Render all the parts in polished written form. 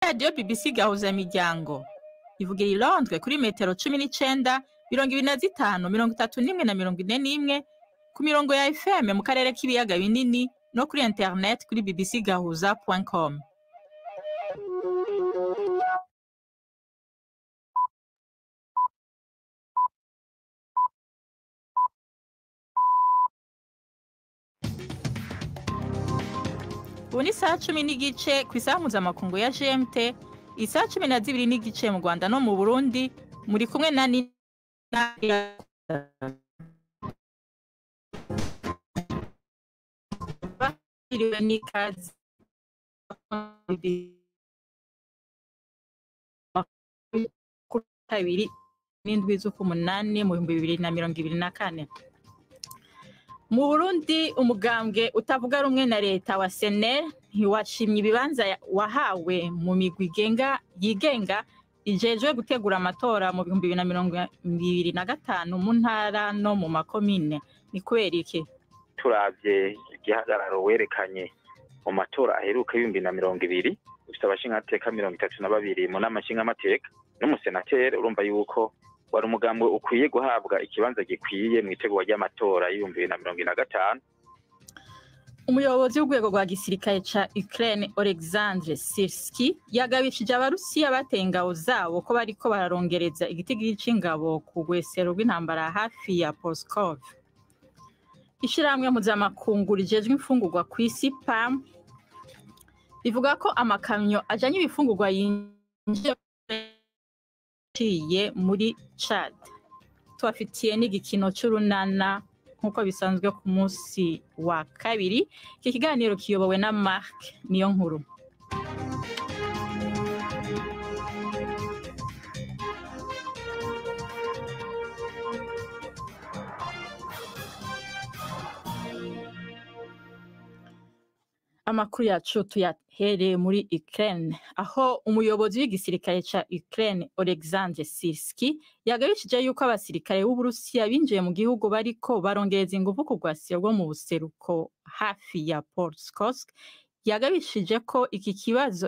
radiyo BBC Gahuzamiryango ivugira i Londres kuri metero 19, 25, 31 na 41 ku mirongo ya FM mu karere k'ibiyaga binini no kuri internet kuri bbcgahuza.com. Ubu ni saa 10 n'igice ku isaha mpuzamakungu ya GMT, isaha 12 n'igice mu Rwanda no mu Burundi. Muri kumwe na Nina. Bakiriwe n'ikaze kuri kabiri n'indwi z'ukumunani mu 2024. Mu Burundi umugambwe utavuga rumwe na leta wa SNL ntiwashimye ibibanza wahawe mu migwi yigenga ijejwe gutegura amatora mu 2025 mu ntara no mu makomine. Ni kubera iki? Turavye igihagararo werekanye mu matora aheruka 2020 ufite abashingateka 32 mu nama nshingamateka n'umusenateri, urumva yuko wari umugambwe ukwiye guhabwa ikibanza gikwiye mu itegurwa ry'amatora y'2025. Umuyobozi w'urwego rwa gisirikare ca Ukraine Oleksandr Sirski yagabishije abarusiya bateye ingabo zabo ko bariko bararongereza igitigiri c'ingabo ku rwesero rw'intambara hafi ya Pskov. Ishirahamwe mpuzamakungu rijejwe imfungurwa kw'isi PAM rivuga ko amakamyo ajanye ibifungurwa yinjiye muri Chad. Tubafitiye n'igikino c'urunana nk'uko bisanzwe ku munsi wa kabiri. Iki kiganiro kiyobowe na Mark Niyonkuru. Amakuru yacu tuyahereye muri Ukraine, aho umuyobozi w'igisirikare ca Ukraine Oleksandr Sirski yagabishije yuko abasirikare b'Uburusiya binjiye mu gihugu bariko barongereza ingufu ku rwasiro rwo mu buseruko hafi ya Pskov. Yagabishije ko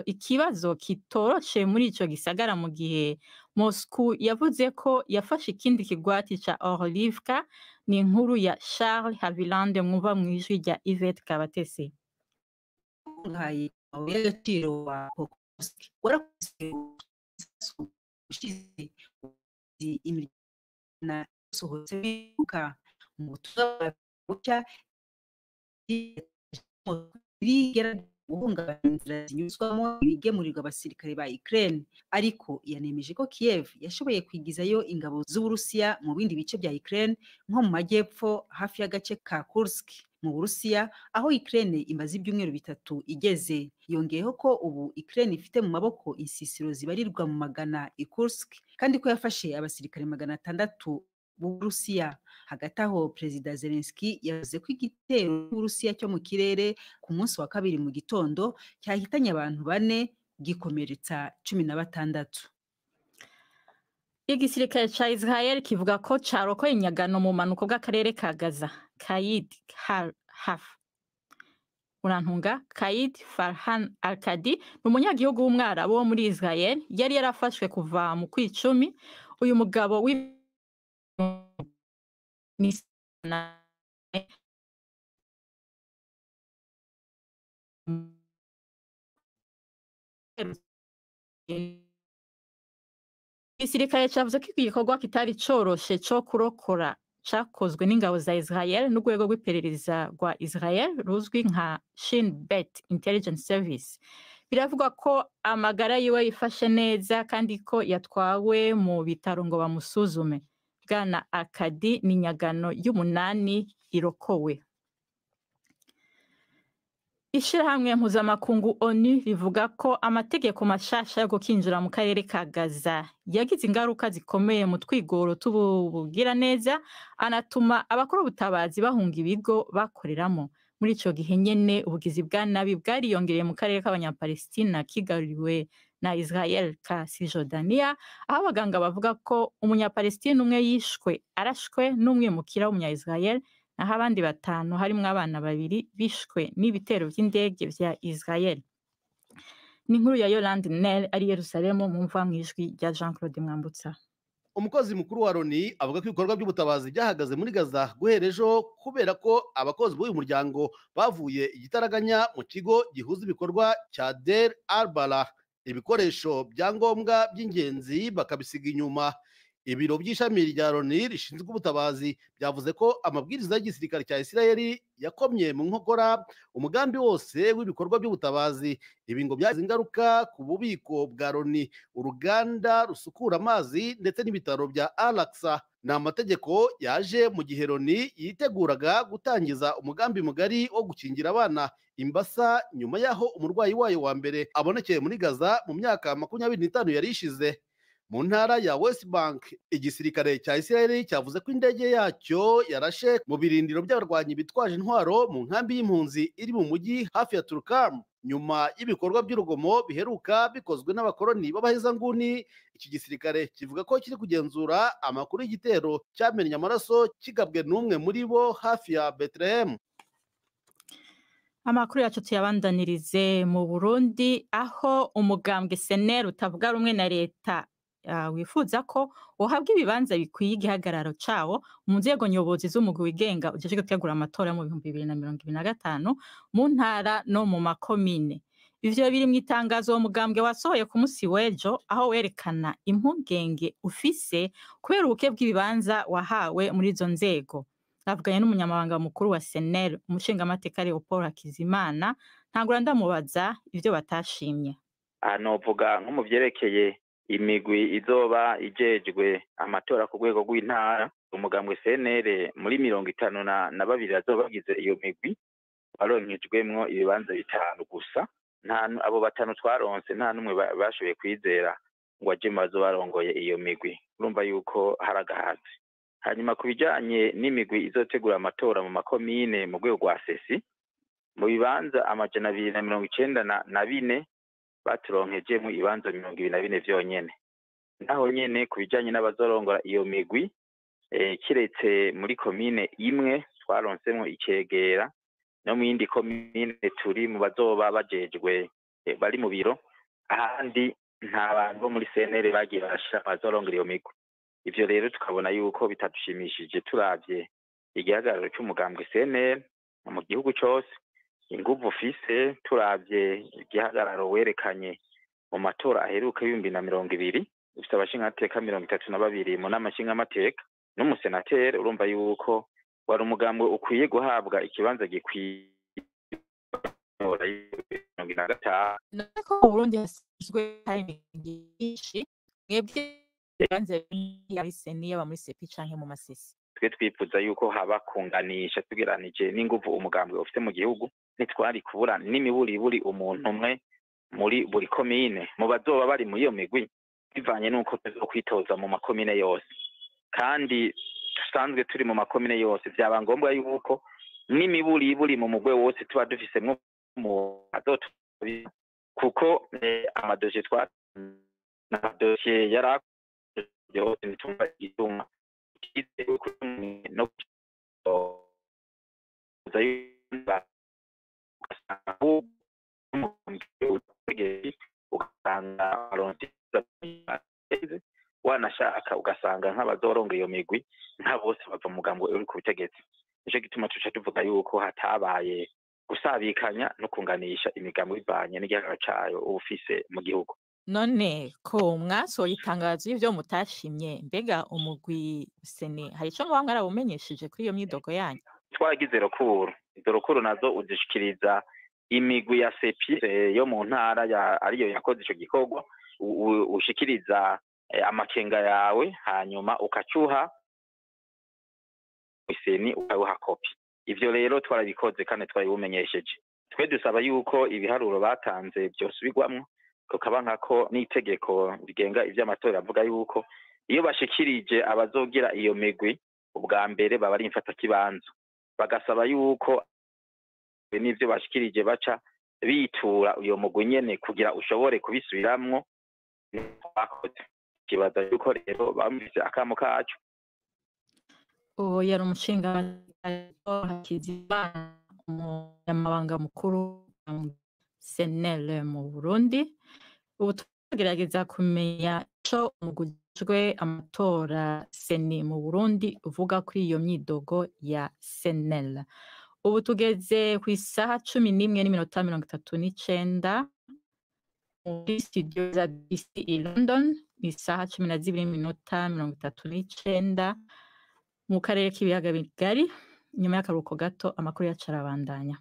ikibazo kitoroshe muri ico gisagara mu gihe Moscow yavuze ko yafashe ikindi kigwati ca Orlivka. Ni inkuru ya Charles Haviland mwumva mwijwi rya Yvette Kabatesi. Ngai y'agaciro wa Pokrovsk warakuze ushize imirina sohotse bibuka mu tuba bucya bigera guhungabanya inzira zinyuzwamo ibigemurirwa abasirikare ba Ukraine, ariko yanemeje ko Kiev yashoboye kwigizayo ingabo z'Uburusiya mu bindi bice bya Ukraine nko mu majyepfo hafi y'agace ka Kursk mu Burusiya, aho Ukraine imaze ibyumweru 3 igeze. Yongeyeho ko ubu Ukraine ifite mu maboko insisiro zibarirwa mu magana i Kursk, kandi ko yafashe abasirikare 600 b'Uburusiya. Hagati aho Perezida Zelensky yavuze ko igitero cy'Uburusiya cyo mu kirere ku munsi wa kabiri mu gitondo cyahitanye abantu 4 gikomeretsa 16. Igisirikare ca Israel kivuga ko carokoye inyagano mu manuko bw'akarere ka Gaza. Kaid Farhan Al-Kadi n'umunyagihugu w'umwarabu wo muri Israel yari yarafashwe kuva mu kw'icumi. Uyu mugabo igisirikare cavuze ko igikorwa kitari coroshe co kurokora cakozwe n'ingabo za Israel n'urwego rw'iperereza rwa Israel ruzwi nka Shin Bet Intelligence Service. Biravugwa ko amagara yiwe yifashe neza kandi ko yatwawe mu bitaro ngo bamusuzume. Bwana Akadi ni nyagano y'umunani irokowe. Ishirahamwe mpuzamakungu ONU rivuga ko amategeko mashasha yo gukinjira mu karere ka Gaza yagize ingaruka zikomeye mu twigoro tubugira neza, anatuma abakora ubutabazi bahunga ibigo bakoreramo. Muri ico gihe nyene ubugizi bwa nabi bwariyongereye mu karere k'abanyapalestina kigaruriwe na Israel ka Cisjordania, aho abaganga bavuga ko umunyapalestina umwe yishwe arashwe n'umwimukira w'umunya-Israel, naho abandi 5 harimwo abana 2 bishwe n'ibitero by'indege vya Israel. ni inkuru ya Yolande Nel ari Yerusalemu mu mva mw'ijwi rya Jean Claude Mwambutsa. Umukozi mukuru wa Loni avuga ko ibikorwa by'ubutabazi byahagaze muri Gaza guhera ejo kubera ko abakozi b'uyu muryango bavuye igitaraganya mu kigo gihuza ibikorwa cya Deir al-Balah, ibikoresho bya ngombwa by'ingenzi bakabisiga inyuma. Ibiro by'ishami rya Loni rishinzwe ubutabazi byavuze ko amabwiriza y'igisirikare cya Isirayeli yakomye mu nkokora umugambi wose w'ibikorwa by'ubutabazi. Ibi ngo byagize ingaruka ku bubiko bwa Loni, uruganda rusukura amazi ndetse n'ibitaro bya Al-Aqsa. Ni amategeko yaje mu gihe Loni yiteguraga gutangiza umugambi mugari wo gukingira abana imbasa nyuma y'aho umurwayi wayo wa mbere abonekeye muri Gaza mu myaka 25 yari ishize. Mu ntara ya West Bank, igisirikare cya Isirayeli cyavuze ko indege yacyo yarashe mu birindiro by'abarwanyi bitwaje intwaro mu nkambi y'impunzi iri mu mujyi hafi ya Tulkarm. Nyuma y'ibikorwa by'urugomo biheruka bikozwe n'abakoloni b'abahezanguni, iki gisirikare kivuga ko kiri kugenzura amakuru y'igitero cyamennye amaraso kigabwe n'umwe muri bo hafi ya Bethlehem. Amakuru yacu tuyabandanirize mu Burundi, aho umugambwe SNL utavuga rumwe na leta wifuza ko uhabwa ibibanza bikwiye igihagararo cawo mu nzego nyobozi z'umugwi wigenga ujejwe gutegura amatora mu 2025 mu ntara no mu makomine. Ivyo biri mu itangazo uwo mugambwe wasohoye ku musi w'ejo, aho werekana impungenge ufise kubera ubuke bw'ibibanza wahawe muri izo nzego. Navuganye n'umunyamabanga mukuru wa SNL umushingamateka Leopold Hakizimana, ntangura ndamubaza ivyo batashimye. Novuga nko mu vyerekeye imigwi izoba ijejwe amatora ku rwego rw'intara, umugambwe SNL muri 52 azoba bagize iyo migwi baronkejwemwo ibibanza 5 gusa. Abo 5 twaronse nta numwe bashoboye kwizera ngo aje mazo barongoye iyo migwi. Urumva yuko haragahaze. Hanyuma kubijanye n'imigwi izotegura amatora mu makomine mu rwego rwa sesi, mu bibanza 294 baturonkeje mu ibanza 24 vyonyene. Naho nyene kubijanye n'abazorongora iyo migwi, kiretse muri komine imwe twaronsemwo icegera, no mu yindi komine turi mu bazoba bajejwe bari mu biro, ahandi nta bantu bo muri SNL bagiye barashira abazorongora iyo migwi. Ivyo rero tukabona yuko bitadushimishije turavye igihagararo cy'umugambwe SNL mu gihugu cyose, inguvu ufise turavye igihagararo werekanye mu matora aheruka 2020, ufite abashingamateka 32 mu nama nshingamateka n'umusenateri. Urumva yuko wari umugambwe ukwiye guhabwa ikibanza gikwiye. Nako mu Burundi hasizwe hari nyinshi mwebwe banze yari seni yaba muri sepi canke mu masisi. Twe twifuza yuko haba kunganisha tugeranije n'inguvu umugambwe ufite mu gihugu, nitwari kubura n'imiburiburi umuntu umwe muri buri komine mu bazoba bari muri iyo migwi, bivanye nuko tuzokwitoza mu makomine yose. Kandi dusanzwe turi mu makomine yose, byaba ngombwa yuko n'imiburiburi mu mugwe wose tuba dufisemwo mu azoto, kuko amadosiye na dosiye yari yose nitumva igituma no wanashaka ugasanga nk'abazoronga iyo migwi nta bose bava mugambwe uri ku butegetsi. Nico gituma tuca tuvuga yuko hatabaye gusabikanya no kunganisha imigambwe ivanye n'igihagararo cayo ufise mu gihugu. None ko mwasohoye itangazo y'ivyo mutashimye, mbega umugwi seni hari ico muba mwarabumenyesheje kuri iyo myidogo yanyu? Twagize rokuru, izo rokuru nazo uzishikiriza imigwi ya sepi yo mu ntara ariyo yakoze ico gikorwa, ushikiriza amakenga yawe, hanyuma ukacuha seni ukawuha kopi. Ivyo rero twarabikoze kandi twaribumenyesheje. Twe dusaba yuko ibiharuro batanze byosubirwamwo, kukaba nkako n'itegeko rigenga ivy'amatora avuga yuko iyo bashikirije abazogira iyo migwi ubwa mbere baba ari imfata kibanza, bagasaba yuko n'ivyo bashikirije baca bitura uyo mugwi nyene kugira ushobore kubisubiramwo. Kibaza yuko rero bamvise akamo kacu. Uwo yari umushinga Hakizimana, umunyamabanga mukuru SNL mu Burundi. Ubu tugerageza kumenya ico umugujwe amatora seni mu Burundi uvuga kuri iyo myidogo ya SNL. Ubu tugeze ku isaha 11:39 muri studio za BBC i London, isaha 12:39 mu karere k'ibiyaga bigari. Nyuma y'akaruhuko gato amakuru yacu arabandanya.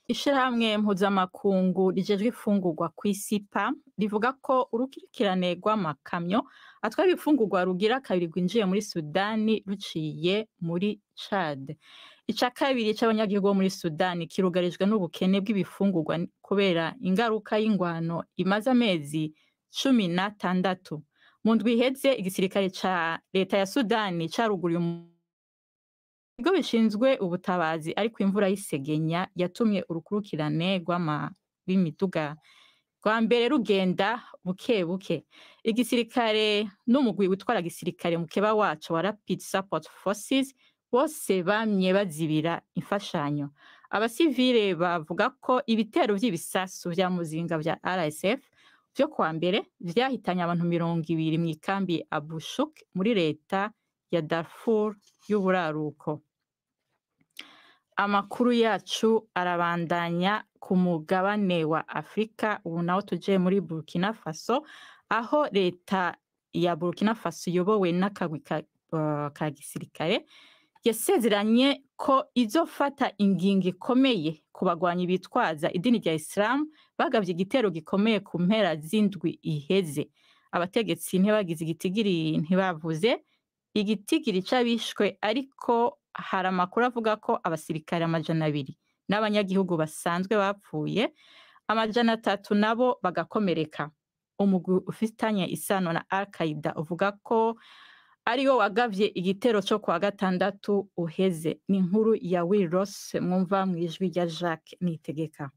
Ishirahamwe mpuzamakungu rijejwe ifungurwa kw'isi PAM rivuga ko urukurikirane rw'amakamyo atwara ibifungurwa rugira kabiri rwinjiye muri Sudani ruciye muri Chad. Ica kabiri c'abanyagihugu bo muri Sudani kirugarijwe n'ubukene bw'ibifungurwa kubera ingaruka y'ingwano imaze amezi 16. Mu ndwi iheze igisirikare ca leta ya Sudani caruguriye ibigo bishinzwe ubutabazi, ariko imvura y'isegenya yatumye urukurikirane rw'imiduga rwa mbere rugenda buke buke. Igisirikare n'umugwi witwara gisirikare mukeba wacu wa Rapid Support Forces bose bamye bazibira imfashanyo. Abasivile bavuga ko ibitero vy'ibisasu vya muzinga vya RSF vyo kwa mbere vyahitanye abantu 200 mu ikambi Abu Shuk muri leta ya Darfur y'uburaruko. Amakuru yacu arabandanya ku mugabane wa Afrika. Ubu naho tuje muri Burkina Faso, aho leta ya Burkina Faso yobowe n'akagwi ka gisirikare yasezeranye ko izofata ingingo ikomeye ku bagwanyi bitwaza idini rya Islam bagavye igitero gikomeye ku mpera z'indwi iheze. Abategetsi ntibagize igitigiri, ntibavuze igitigiri c'abishwe, ariko hari amakuru avuga ko abasirikare 200 n'abanyagihugu basanzwe bapfuye, 300 nabo bagakomereka. Umugwi ufitanye isano na Al-Qaeda uvuga ko ariwo wagavye igitero cyo kwa gatandatu uheze. Ni inkuru ya Will Ross mwumva mwijwi rya Jacques Nitegeka.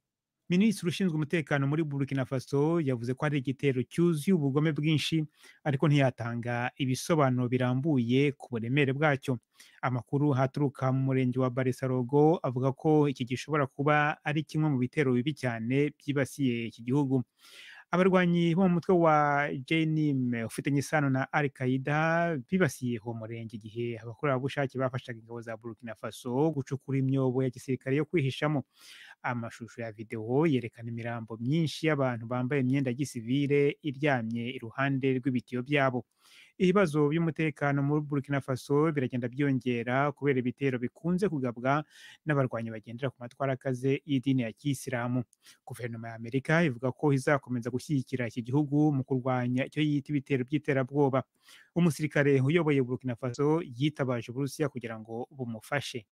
Minisitiri ushinzwe umutekano muri Burkina Faso yavuze ko ari igitero cyuzuye ubugome bwinshi, ariko ntiyatanga ibisobanuro birambuye ku buremere bwacyo. Amakuru haturuka mu murenge wa Barisarogo avuga ko iki gishobora kuba ari kimwe mu bitero bibi cyane byibasiye iki gihugu. Abarwanyi bo mu mutwe wa Jenim ufitanye isano na Al-Qaeda bibasiye uwo murenge igihe abakorerabushake bafashaga ingabo za Burkina Faso gucukura imyobo ya gisirikare yo kwihishamo. Amashusho ya video yerekana imirambo myinshi y'abantu bambaye imyenda ya gisivile iryamye iruhande rw'ibitiyo byabo. Ibibazo by'umutekano muri Burkina Faso biragenda byongera kubera ibitero bikunze kugabwa n'abarwanyi bagendera ku matwara akaze y'idini ya Kisilamu. Guverinoma ya Amerika ivuga ko izakomeza gushyigikira iki gihugu mu kurwanya icyo yita ibitero by'iterabwoba. Umusirikare uyoboye Burkina Faso yitabaje Uburusiya kugira ngo bumufashe.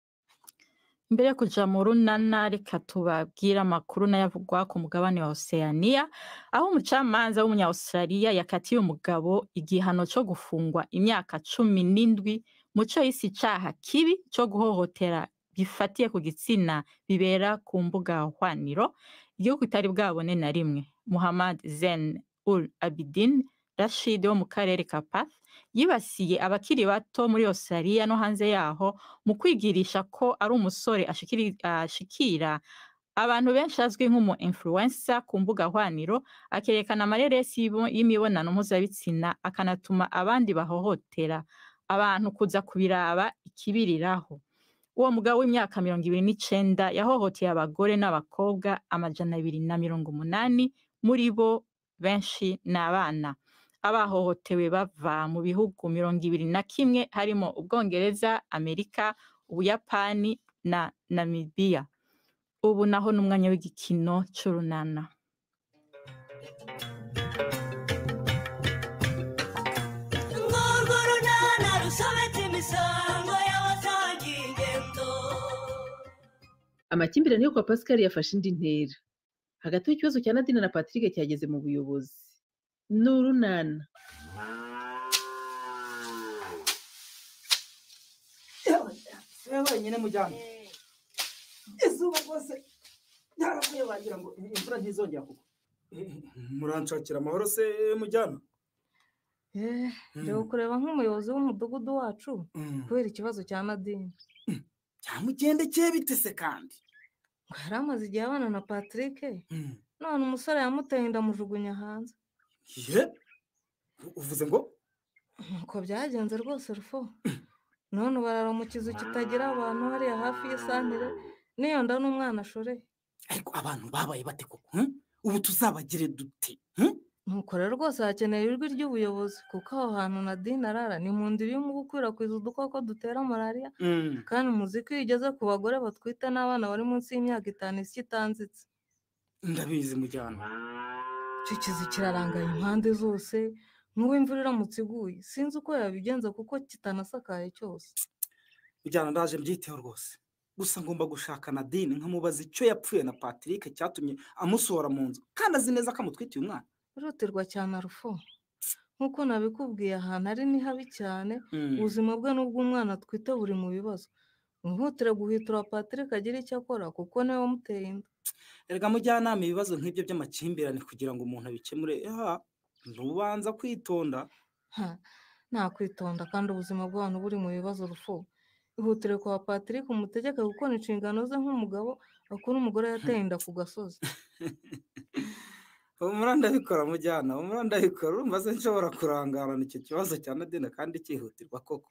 Mbere yo kuja mu runana, reka tubabwira amakuru n'ayavugwa ku mugabane wa Oceania, aho umucamanza w'umunya-Australia yakatiye umugabo igihano cyo gufungwa imyaka 17 mu cyo yise icaha kibi cyo guhohotera gifatiye ku gitsina bibera ku mbuga hwaniro igihugu kitari bwabone na rimwe. Muhammad Zen Ul Abidin Rashid wo mu karere ka Perth yibasiye abakiri bato muri Australia no hanze yaho mu kwigirisha ko ari umusore ashikira abantu benshi azwi nk'umu influencer ku mbuga hwaniro, akerekana amareresi y'imibonano mpuzabitsina, akanatuma abandi bahohotera abantu kuza kubiraba ikibiriraho. Uwo mugabo w'imyaka 29 yahohoteye abagore n'abakobwa 280, muri bo benshi n'abana. Abahohotewe bava mu bihugu 21 harimo Ubwongereza, Amerika, Ubuyapani na Namibia. Ubu naho n'umwanya w'igikino c'urunana. Amakimbirane yo kwa Pascal yafashe indi ntera. Hagati y'ikibazo cya Nadine na Patrick cyageze mu buyobozi. N'urunana. Yewe nyine mujyana. Izuba rwose yaravuye wagira ngo imvura ntizongera kugwa. Muranshakira amahoro se mujyana? Njya kureba nk'umuyobozi w'umudugudu wacu kubera ikibazo cya Nadine. cyamugendekeye bite se kandi? Ngo yari amaze igihe abana na Patrick, none umusore yamuteye inda amujugunya hanze. Ye? Uvuze ngo? Nuko byagenze rwose Rufo. None barara mu kizu kitagira abantu hariya hafi y'isantere, n'iyo nda n'umwana ashoreye. Ariko abantu babaye bate koko? Ubu tuzabagire dute? Nuko rero rwose hakeneye ijwi ry'ubuyobozi kuko aho hantu Nadine arara ni mu ndiri yo gukwirakwiza udukoko dutera malariya, kandi muzi ko iyo igeze ku bagore batwite n'abana bari munsi y'imyaka 5 isi itanzitse. Ndabizi mujyana. Icyo kizu kirarangaye impande zose, nk'ubu imvura iramutse iguye sinzi uko yabigenza kuko kitanasakaye cyose. Mujyana ndaje mbyiteho rwose. Gusa ngomba gushaka Nadine nkamubaza icyo yapfuye na Patrick cyatumye amusohora mu nzu kandi azi neza ko amutwitiye umwana. Rutirwa cyane Rufo. Nkuko nabikubwiye ahantu ari ni habi cyane, ubuzima bwe n'ubw'umwana atwite buri mu bibazo. Mwihutire guhitura Patrick agira icyo akora kuko niwe wamuteye inda. Erega mujyanama ibibazo nk'ibyo by'amakimbirane kugira ngo umuntu abikemure ntubanza kwitonda. Nta kwitonda kandi ubuzima bw'abantu buri mu bibazo Rufo. Ihutire kwa Patrick umutegeke gukora inshingano ze nk'umugabo akora umugore yateye inda ku gasozi. Umuranda bikora mujyana, umuranda bikora urumva se nshobora kurangarana icyo kibazo cya Nadine kandi cyihutirwa koko.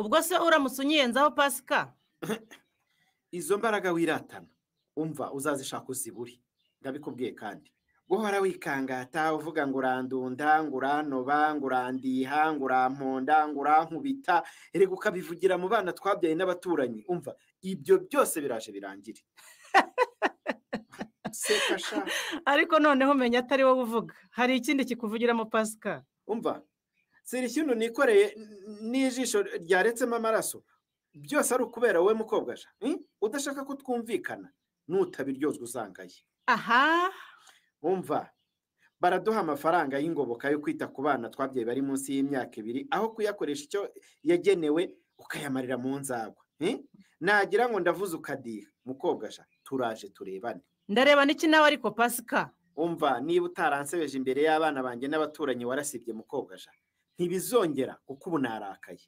Ubwo se uramutse unyiyenzaho Pasika? Izo mbaraga wiratana umva uzazishaka uziburi, ndabikubwiye kandi guhora wikangata uvuga ngo urandunda ngo uranoba ngo urandiha ngo uramponda ngo urankubita, erega ukabivugira mu bana twabyaye n'abaturanyi. Umva ibyo byose biraje birangire. Sekasha Ariko noneho menya atari wowe uvuga, hari ikindi kikuvugiramo Pasika. umva siri ikintu nikoreye n'ijisho ryaretsemo amaraso byose ari ukubera wowe mukobwaja udashaka ko twumvikana, nutabiryozwa uzangaye. Aha, umva baraduha amafaranga y'ingoboka yo kwita ku bana twabyaye bari munsi y'imyaka 2 aho kuyakoresha icyo yagenewe ukayamarira mu nzagwa. Nagira ngo ndavuze ukadiha mukobwaja, turaje turebane. ndareba n'iki nawe ariko Pasika. Umva niba utaransebeje imbere y'abana banjye n'abaturanyi warasibye mukobwaja, ntibizongera kuko ubu narakaye.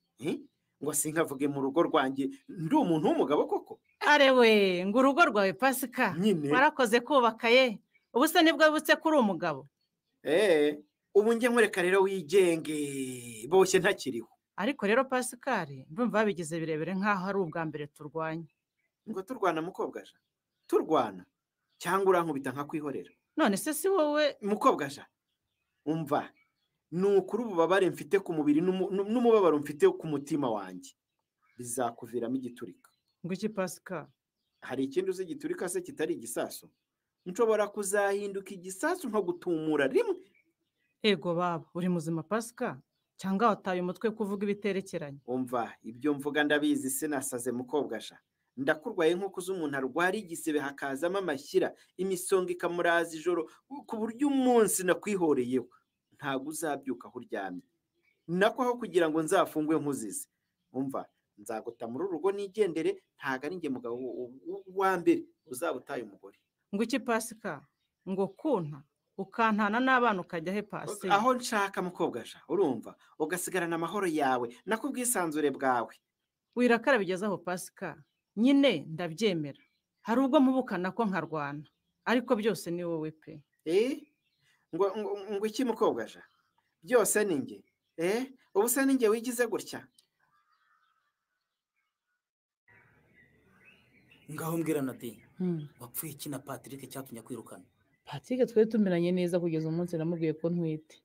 Ngo sinkavuge mu rugo rwanjye ndi umuntu w'umugabo koko. Arewe ngo urugo rwawe Pasika warakoze kubaka ye, ubu se nibwo butse kuri umugabo. Ubu njye nkureka rero wigenge boshye ntakiriho. Ariko rero Pascal ndumva babigize birebere nkaho ari ubwa mbere turwanye. Ngo turwana mukobwaja? Turwana cyangwa urankubita nkakwihorera? None se si wowe mukobwaja? Umva nukuri ububabare mfite ku mubiri n'umubabaro mfite ku mutima wanjye bizakuviramo igiturika. Ngo iki Pascal? Hari ikindi uzi igiturika se kitari igisasu? Nshobora kuzahinduka igisasu nko gutumura rimwe. Ego baba uri muzima Pascal cyangwa wataye umutwe kuvuga ibiterekeranye? Umva ibyo mvuga ndabizi sinasaze mukobwaja. Ndakurwaye nko kuza umuntu arwara igisebe hakazamo amashyira imisonga ikamuraza ijoro ku buryo umunsi nakwihoreyeho ntago uzabyuka aho uryamye. Nako aho kugira ngo nzafungwe nkuzize. Umva nzaguta muri urugo nigendere, ntago ari nge mugabo wa mbere uzabutaye umugore. Ngo iki Pascal? Ngo kunta ukantana n'abana ukajya he Pasi? Aho nshaka mukobwaja urumva ugasigarana amahoro yawe nakubwisanzure bwawe. Wirakara bigezaho Pascal. Nyine ndabyemera. Hari ubwo mubukana ko nkarwana, ariko byose ni wowe pe. Ngo iki mukobwaja? Byose ni nge. Ubu se ni nge wigize gutya? Ngaho mbwira Nadine, wapfuye iki na Patrick cyatumye kwirukana? Patrick twari tumeranye neza kugeza umunsi namubwiye ko ntwite.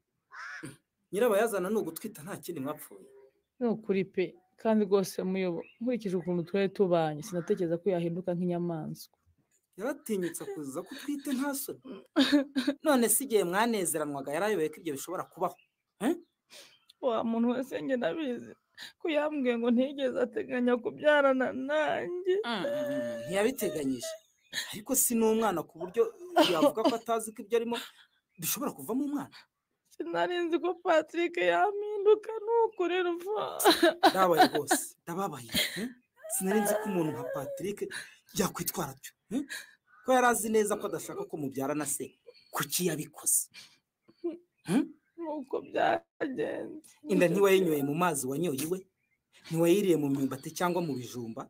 Nyirabayazana no gutwita nta kindi mwapfuye? No kuri pe, kandi rwose muyobo nkurikije ukuntu twari tubanye sinatekereza ko yahinduka nk'inyamaswa. Yaratinyutse kuza kutwite nta soni. None si igihe mwanezeranwaga yarayoboye ko ibyo bishobora kubaho. Wa muntu wese nge nabizi ko yambwiye ngo ntigeze ateganya kubyarana nanjye. Ntiyabiteganyije, ariko si n'umwana ku buryo yavuga ko atazi ko ibyo arimo bishobora kuvamo umwana. Sinarinzi ko Patrick yampinduka nuko rero ndabaye rwose ndababaye. Sinarinzi ko umuntu nka Patrick yakwitwara byo. Ko ko yari azi neza ko adashaka ko mubyarana se kuki yabikoze nuko byagenze inda ntiwayinyoye mu mazi wanyoye iwe ntiwayiriye mu myumbati cyangwa mu bijumba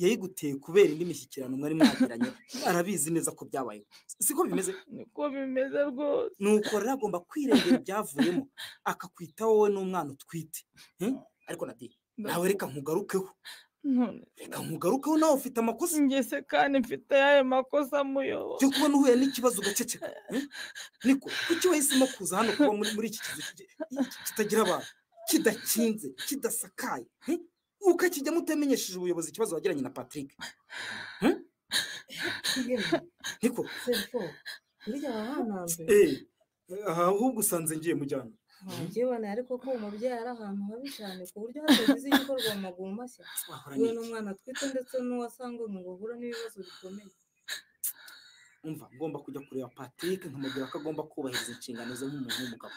yayiguteye kubera indi mishyikirano mwari mwagiranye arabizi neza ko byabayeho siko bimeze niko bimeze rwose nuko rero agomba kwirengera ibyavuyemo akakwita wowe n'umwana utwite ariko Nadine nawe reka nkugarukeho nawe ufite amakosa ngese kandi mfite yayo makosa muyobo cyo kubona uhuye n'ikibazo ugaceceka niko kuki wahisemo kuza hano kuba muri iki kizu kitagira abantu kidakinze kidasakaye ukakijyamo utamenyesheje ubuyobozi ikibazo wagiranye na Patrick niko ahubwo usanze ngiye mujyana njyewe ariko ko umubyeyi ari ahantu habi cyane ku buryo hatagize igikorwa mu maguru mashya we n'umwana atwite ndetse n'uwasanga ngo bahura n'ibibazo bikomeye umva ngomba kujya kureba Patrick nkamubwira ko agomba kubahiriza inshingano ze nk'umuntu w'umugabo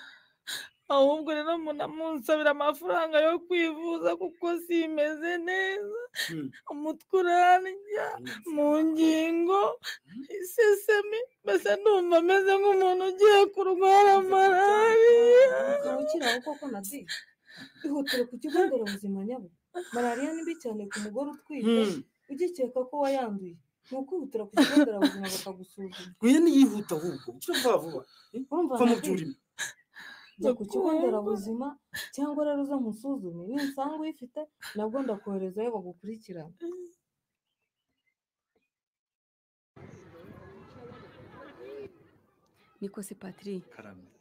ahubwo rero munamunsabira amafaranga yo kwivuza kuko simeze neza umutwe urarya mu ngingo isesemi mbese ndumva ameze nk'umuntu ugiye kurwara malariya ukaba ukiraho koko Nadine ihutire ku kigo nderabuzima nyabo malariya ni mbi cyane ku mugore utwite ugikeka ko wayanduye ni ukwihutira ku kigo nderabuzima bakagusuzuma nguye niyihuta ahubwo ukira vuba ko mubyurimo jya ku kigo nderabuzima cyangwa rero uza musuzume ninsanga uyifite nabwo ndakoherezayo bagukurikirana niko se Patrick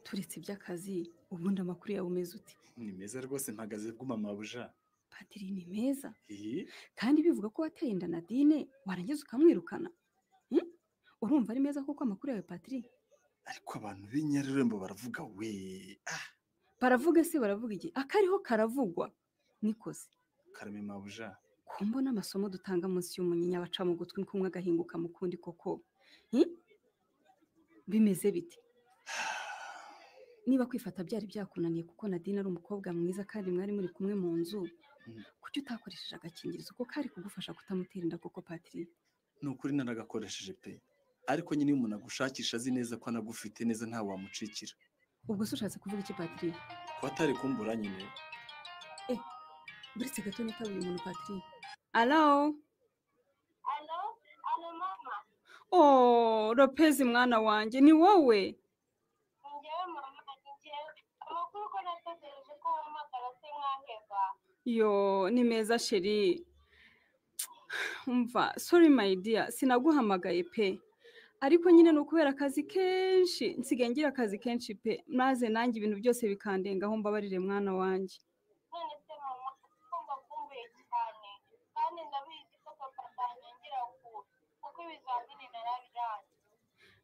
turetse iby'akazi ubundi amakuru yawe umeze ute ni meza rwose mpagaze bw'umama buja Patrick ni meza kandi bivuga ko wateye inda Nadine warangiza ukamwirukana urumva ari meza kuko amakuru yawe Patrick ariko abantu b'inyarurembo baravuga we baravuga se baravuga iki akariho karavugwa nikoze karame mabuja kumbona amasomo dutanga munsi y'umunyinya baca mu gutwi kumwe agahinguka mu kundi koko bimeze bite niba kwifata byari byakunaniye kuko Nadine ari umukobwa mwiza kandi mwari muri kumwe mu nzu kuki utakoresheje agakingirizo ko kari kugufasha kutamutera inda koko Patrick ni ukuri naragakoresheje pe ariko nyine iyo umuntu agushakisha azi neza ko anagufite neza ntawe wamucikira ubwo se ushatse kuvuga iki Patrick ko atari kumbura nyine buretse gato nitabuye umuntu Patrick allo mama Lopez mwana wanjye ni wowe njyewe mama njyewe amakuru ko nategereje ko wahamagara se mwaheba yo ni meza sheri umva sorry my dear sinaguhamagaye pe ariko nyine no kubera akazi kenshi nsigaye ngira akazi kenshi pe maze nanjye ibintu byose bikandengaho mbabarire mwana wanjye none se mama kumva kumbuye cyane kandi ndabizi ko papa atanyangira kuko ibizamini narabiranye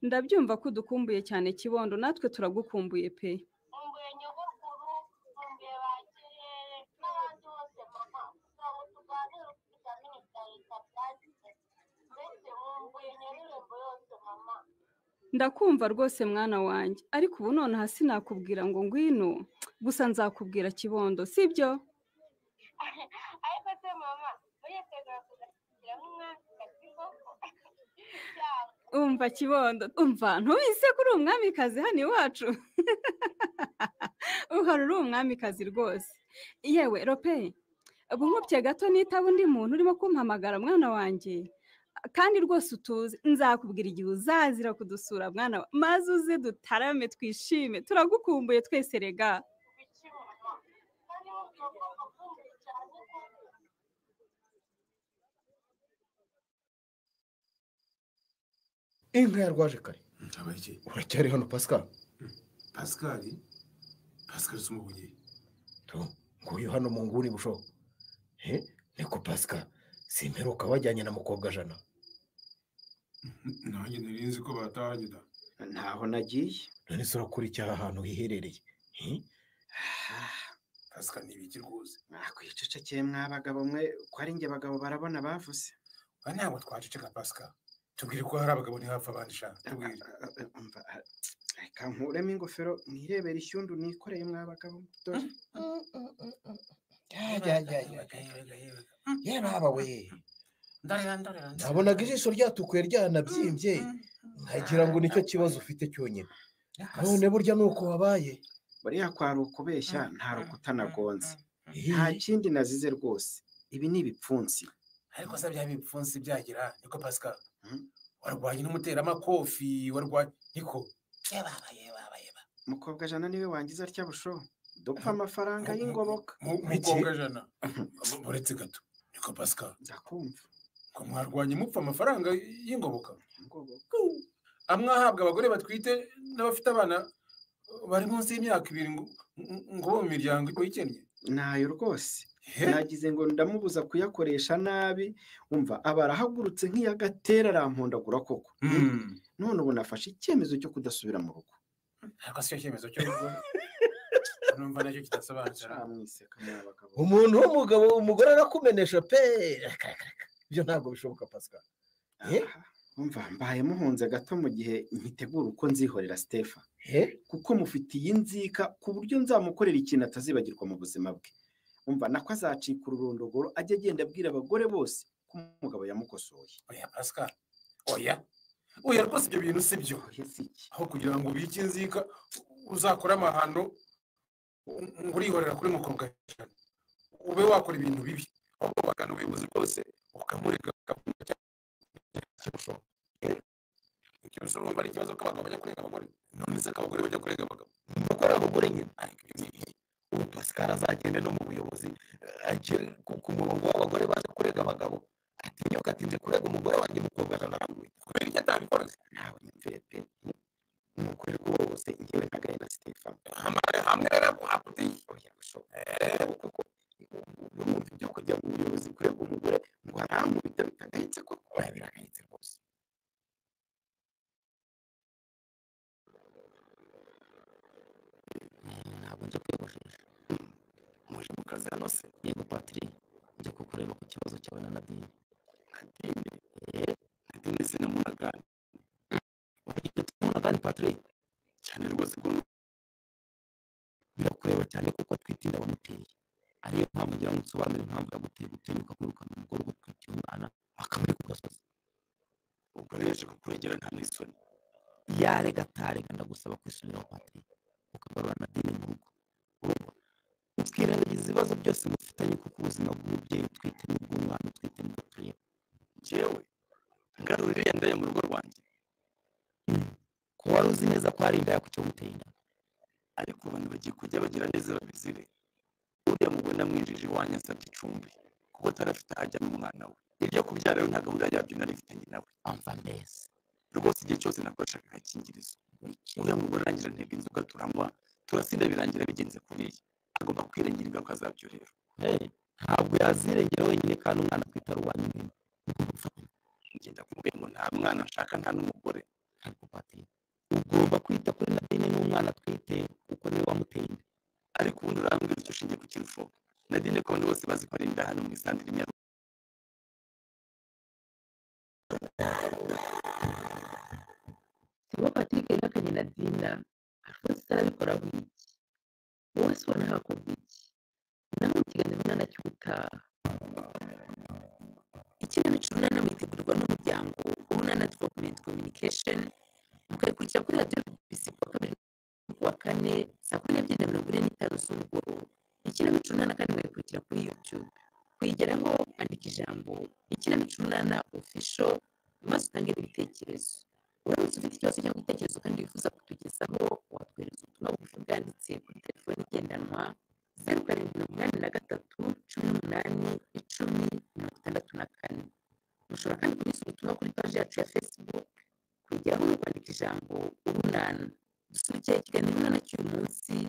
ndabyumva ko udukumbuye cyane kibondo natwe turagukumbuye pe kumbuye nyogokuru kumbuye bakirere n'abandi bose mama kugira ngo tuganire ku bizamini bya leta byagize mbese kumbuye nyarurembo yose mama ndakumva rwose mwana wanjye ariko ubu none hasi nakubwira ngo ngwino gusa nzakubwira kibondo sibyo ariko se mama uritegura kuzagira nk'umwamikazi koko umva kibondo umva ntubise kuri umwamikazi hano iwacu uhora uri umwamikazi rwose yewe Rope ubu nkubye gato nitaba undi muntu urimo kumpamagara mwana wanjye kandi rwose utuze nzakubwira igihe uzazira kudusura mwana maze uze dutarame twishime turagukumbuye twese rega inka yarwaje kare uracyari hano Pascal sumubuye nguyu hano mu nguni busho niko Pascal simperuka wajyanye na mukobwa jana nanjye nari ko batahanye da ntaho nagiye none se urakora icyaha ahantu hiherereye Pascal ni ibiki rwose mwakwicucekeye mwabagabo mwe ko ari njye bagabo barabona bavuze ntabwo twaceceka Pascal tubwire ko hari abagabo ntihapfa abandi shaka tubwire reka nkuremo ingofero mwirebera ishyundu nikoreye mwabagabo dore ye baba we ndareba nabonaga ijisho ryatukuye ryanabyimbye nkagira ngo nicyo kibazo ufite cyonyine none burya ni uko wabaye buriya kwari ukubeshya nta rukuta nagonze nta kindi nazize rwose ibi ni ibipfunsi ariko se bya bipfunsi byagira niko Pascal warwanye n'umuteramakofi warwanye niko yeba mukobwa jana niwe wangiza atya busho dupfa amafaranga y'ingoboka mukobwa jana buretse gato niko Pascal ndakumva ko mwarwanye mupfa amafaranga y'ingoboka amwe ahabwa abagore batwite n'abafite abana bari munsi y'imyaka 2 ngo bo mu miryango ikennye nayo rwose nagize ngo ndamubuza kuyakoresha nabi umva abarahagurutse nk'iyagatera arampondagura koko none ubu nafashe icyemezo cyo kudasubira mu rugo ariko si icyemezo cyo numva nacyo kidasobanutse umuntu w'umugabo umugore arakumenesha pe ibyo ntabwo bishoboka Pascal umva mbaye muhunze gato mu gihe nkitegura uko nzihorera Stefa kuko mufitiye inzika ku buryo nzamukorera ikintu atazibagirwa mu buzima bwe umva nako azacika ururondogoro ajya agenda abwira abagore bose ko umugabo yamukosoye oya Pascal oya rwose ibyo bintu si byo aho kugira ngo ubike inzika uzakora amahano ngo urihorera kuri mukobwa ube wakora ibintu bibi ahubwo bagana ubuyobozi bwose ukamureka ikibazo urumva ari ikibazo k'abagabo bajya kurega abagore none se abagore bajya kurega abagabo bakora abagore nyine ubu Pascal azagende no mu buyobozi ku murongo w'abagore baje kurega abagabo atinyuka atinze kurega umugore wanjye mukobwa ararambuye kubera icyo atabikora ntawe nyumvire pe umugore wose ngewe ntagaye na Stefan hamwe araguhaputi oya kuko urumva ibyo kujya mu buyobozi kurega umugore ngo aramubita bitagayitse kuko biragayitse rwose ntabwo njya kwiyogoshesha muje mu kazi hano se yego Patri njya kukureba ku kibazo cyawe na Nadine Nadine se n'umunagani umunagani Patri cyane rwose ko birakureba cyane kuko atwite inda wamuteye ariyo mpamvu ngira ngo nsobanure impamvu yaguteye gutenyuka kwirukana umugore ugutwite umwana akamuri ku gasozi ubwo rero kukuregera nta n'isoni yarega atarega ndagusaba kwisubiraho Patri ukagarura Nadine mu rugo urumva ukirengagiza ibibazo byose mufitanye kuko ubuzima bw'umubyeyi utwite n'ubw'umwana utwite n'ubuturiye njyewe ngarurira yenda yo mu rugo rwanjye ko wari uzi neza ko hari inda yakucyo guteye inda ariko abantu bagiye kujya bagira neza babizire uriya mugore namwinjije iwanjye asabye icumbi kuko atarafite ahajyana umwana we ibyo kubyara rero nta gahunda yabyo nari mfitanye nawe amva neza rwose igihe cyose nakoreshaga agakingirizo uriya mugore arangira ntega inzoga turanywa turasinda birangira bigenze kuriya agomba kwirengera ingaruka zabyo rero ntabwo yazirengera wenyine kandi umwana atwite ari uwa nyine ngenda kumubwira ngo nta mwana nshaka nta n'umugore ariko Patri ugomba kwita kuri Nadine n'umwana atwite kuko niwe wamuteye inda ariko ubundi urambwira icyo ushingiye ku kintu Nadine ko abantu bose bazi ko ari inda hano mu isandire imwe sibo Patrick yakanye Nadine rwose arabikora bwiki wowe se ubona hakorwa iki nawe ikiganiro umwana cy'ubutaha ikinamico urunana mwitegurirwa n'umuryango urunana development communication mukayikurikira kuri radiyo BBC kuwa kabiri kuwa kane saa 12:45 z'umugoroba ikinamico urunana kandi mukayikurikira kuri YouTube kuyigeraho andika ijambo ikinamico urunana official maze utange ibitekerezo uramutse ufite ikibazo cyangwa igitekerezo kandi wifuza kutugezaho watwohereza ubutumwa bugufi bwanditse kuri telefoni igendanwa 0788101064 mushobora kandi kunyuza ubutumwa kuri paji yacu ya Facebook kuyigeraho no kwandika ijambo urunana dusubikira ikiganiro urunana cy'uyu munsi